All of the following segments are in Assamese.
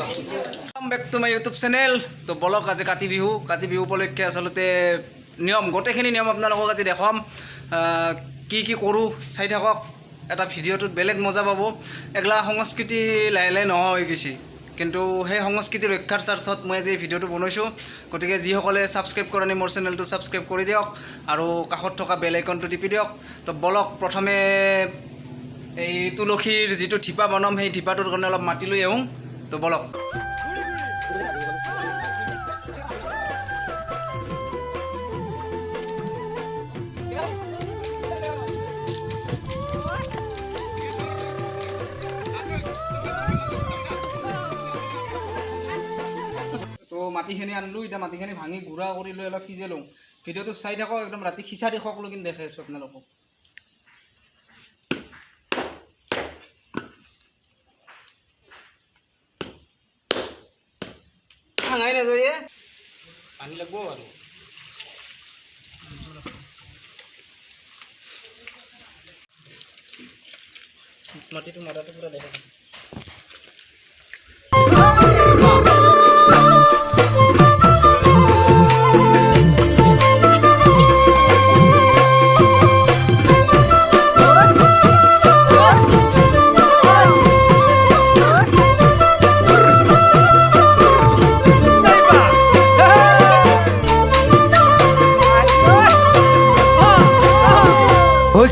Welcome back to my YouTube channel. তো বলক আজি কাতি বিহু উপলক্ষে আসলতে নিয়ম গোটেইখিনি নিয়ম আপোনালোকক আজি দেখাম কি কি কৰো চাই থাকক এটা ভিডিওটোত বেলেগ মজা পাব একলা সংস্কৃতি লাহে লাহে নহয় হৈ গৈছে কিন্তু সেই সংস্কৃতি ৰক্ষাৰ স্বাৰ্থত মই আজি এই ভিডিওটো বনাইছোঁ গতিকে যিসকলে ছাবস্ক্ৰাইব কৰা নাই মোৰ চেনেলটো ছাবস্ক্ৰাইব কৰি দিয়ক আৰু কাষত থকা বেল আইকনটো টিপি দিয়ক তো বলক প্ৰথমে এই তুলসীৰ যিটো ঠিপা বনাম সেই ঠিপাটোৰ কাৰণে অলপ মাটি লৈ আহোঁ তো বলক তো মাটিখিনি আনলোঁ এতিয়া মাটিখিনি ভাঙি গুড়া কৰি লৈ অলপ সিজাই লওঁ ভিডিঅ'টো চাই থাকক একদম ৰাতি খিচাৰি খোৱাকলৈ কিন্তু দেখাই আছোঁ আপোনালোকক ভাঙাই নাযায় পানী লাগব আৰু মাটিটো মৰাটো পুৰা দেখা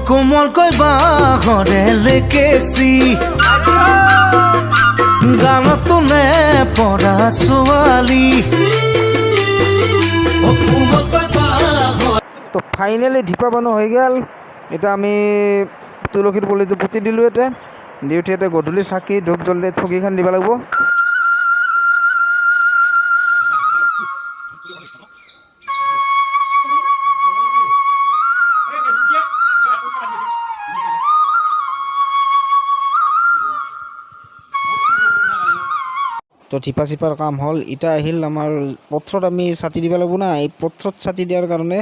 কোমল কৈ বাঁহৰে লেকেচি গানতো নে পৰা ছোৱালী তো ফাইনেলি ঢিপা বনোৱা হৈ গ'ল এতিয়া আমি তুলসীৰ পুলিটো পুতি দিলোঁ এতিয়া দি উঠি এতিয়া গধূলি চাকি ধূপ জ্বলাই ঠগিখন দিব লাগিব তো ঠিপা চিপাৰ কাম হ'ল এতিয়া আহিল আমাৰ পথৰত আমি ছাতি দিব লাগিব না এই পথৰত ছাতি দিয়াৰ কাৰণে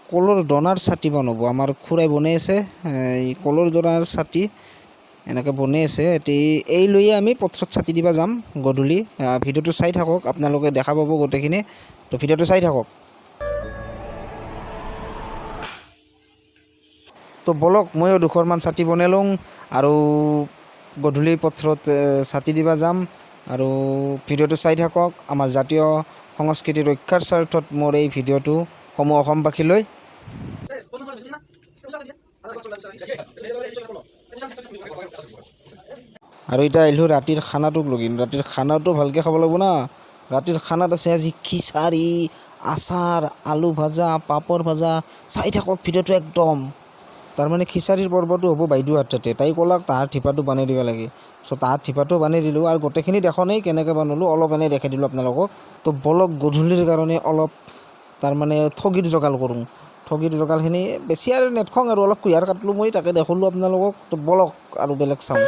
কলৰ দনাৰ ছাতি বনাব আমাৰ খুৰাই বনাই আছে এই কলৰ দনাৰ ছাতি এনেকৈ বনাই আছে এই লৈয়ে আমি পথৰত ছাতি দিব যাম গধূলি ভিডিঅ'টো চাই থাকক আপোনালোকে দেখা পাব গোটেইখিনি তো ভিডিঅ'টো চাই থাকক তো বলক ময়ো দুখৰমান ছাতি বনাই লওঁ আৰু গধূলি পথৰত ছাতি দিব যাম আৰু ভিডিঅ'টো চাই থাকক আমাৰ জাতীয় সংস্কৃতি ৰক্ষাৰ স্বাৰ্থত মোৰ এই ভিডিঅ'টো সমূহ অসমবাসীলৈ আৰু এতিয়া আহিলোঁ ৰাতিৰ খানাটোক লগিন ৰাতিৰ খানাটো ভালকৈ খাব লাগিব না ৰাতিৰ খানাত আছে আজি খিচাৰি আচাৰ আলু ভাজা পাপৰ ভাজা চাই থাকক ভিডিঅ'টো একদম তাৰমানে খিচাৰিৰ পৰ্বটো হ'ব বাইদেউৰ তাতে তাই ক'লাক তাহাৰ ঠিপাটো বনাই দিব লাগে চ' তাহাৰ ঠিপাটো বনাই দিলোঁ আৰু গোটেইখিনি দেখা নাই কেনেকৈ বনালোঁ অলপ এনেই দেখাই দিলোঁ আপোনালোকক তো বলক গধূলিৰ কাৰণে অলপ তাৰমানে ঠগিৰ যোগাৰ কৰোঁ ঠগিৰ যোগাৰখিনি বেছি আৰু নেটখং আৰু অলপ কুঁহিয়াৰ কাটলোঁ মই তাকে দেখালোঁ আপোনালোকক তো বলক আৰু বেলেগ চাম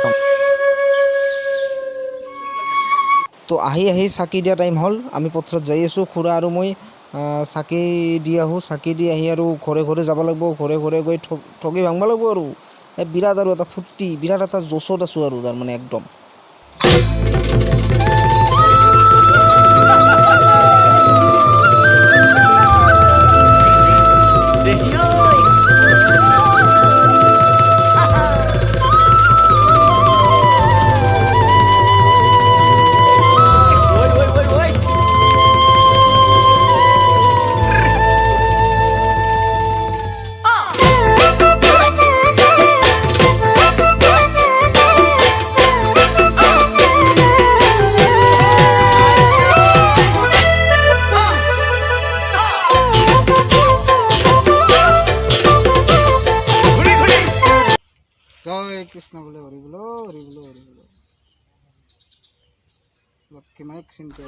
তো আহি চাকি দিয়া টাইম হ'ল আমি পথৰত যাই আছোঁ খুৰা আৰু মই চাকি দি আহোঁ চাকি দি আহি আৰু ঘৰে ঘৰে যাব লাগিব ঘৰে ঘৰে গৈ ঠগি ভাঙিব লাগিব আৰু বিৰাট আৰু এটা ফূৰ্তি বিৰাট এটা জোচত আছোঁ আৰু তাৰমানে একদম জয় কৃষ্ণ বলে হৰি বলো হৰি বলো হৰি বলো লক্ষ্মী মাইক চিন্তা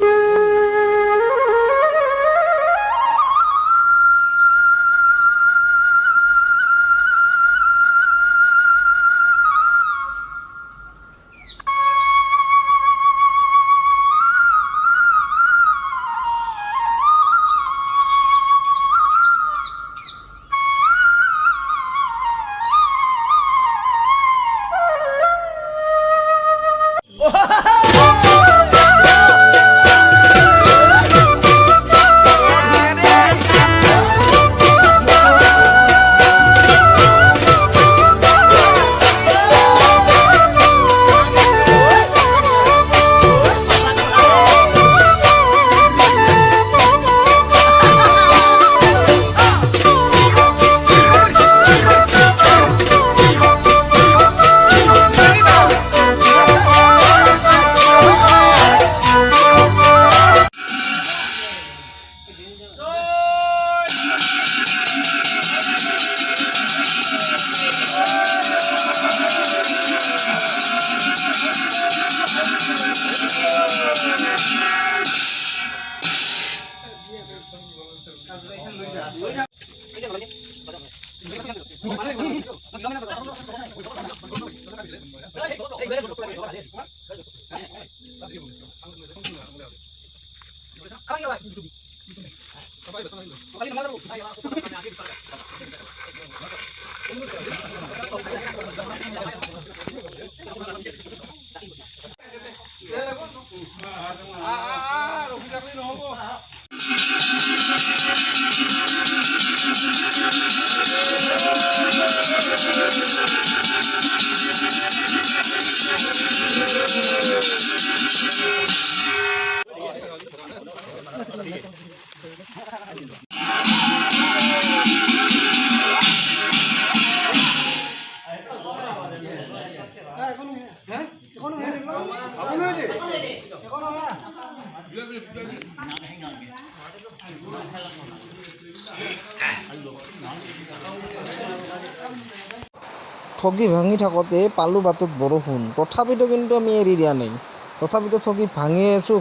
ঠগি ভাঙি থাকোঁতে পালোঁ বাটত বৰষুণ, তথাপিতো কিন্তু আমি এৰি দিয়া নাই। তথাপিতো ঠগি ভাঙি আছোঁ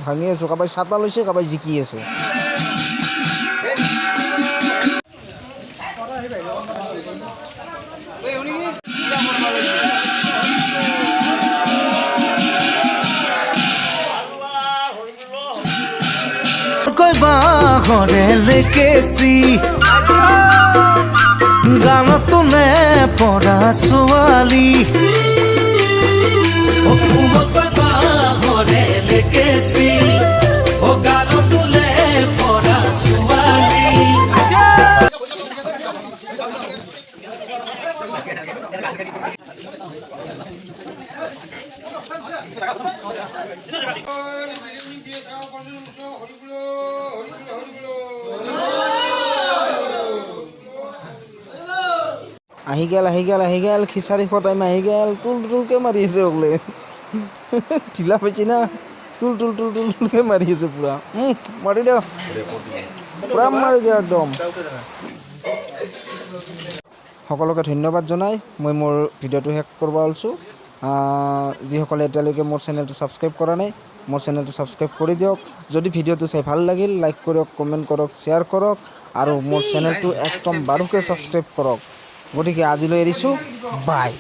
কাৰোবাই ছাতা লৈছে, কাৰোবাই জিকি আছে। কইবা ঘৰে লেকেচি গানত নে পৰা ছোৱালী আহি গেল খিচাৰি খোৱা টাইম আহি গেল। তুলকে মাৰি আছে অকলে ঢিলা পাইছি না, তুলকে মাৰি আছে পুৰা। মাৰি দিয়ক, পুৰা মাৰি দিয়ক একদম। সকলোকে ধন্যবাদ জনাই মই মোৰ ভিডিঅ'টো শেষ কৰিব ওলাইছোঁ। যিসকলে এতিয়ালৈকে মোৰ চেনেলটো ছাবস্ক্ৰাইব কৰা নাই, মোৰ চেনেলটো ছাবস্ক্ৰাইব কৰি দিয়ক। যদি ভিডিঅ'টো চাই ভাল লাগিল, লাইক কৰক, কমেণ্ট কৰক, শ্বেয়াৰ কৰক আৰু মোৰ চেনেলটো একদম বাৰুকৈ ছাবস্ক্ৰাইব কৰক। গতিকে আজিলৈ এৰিছোঁ, বাই।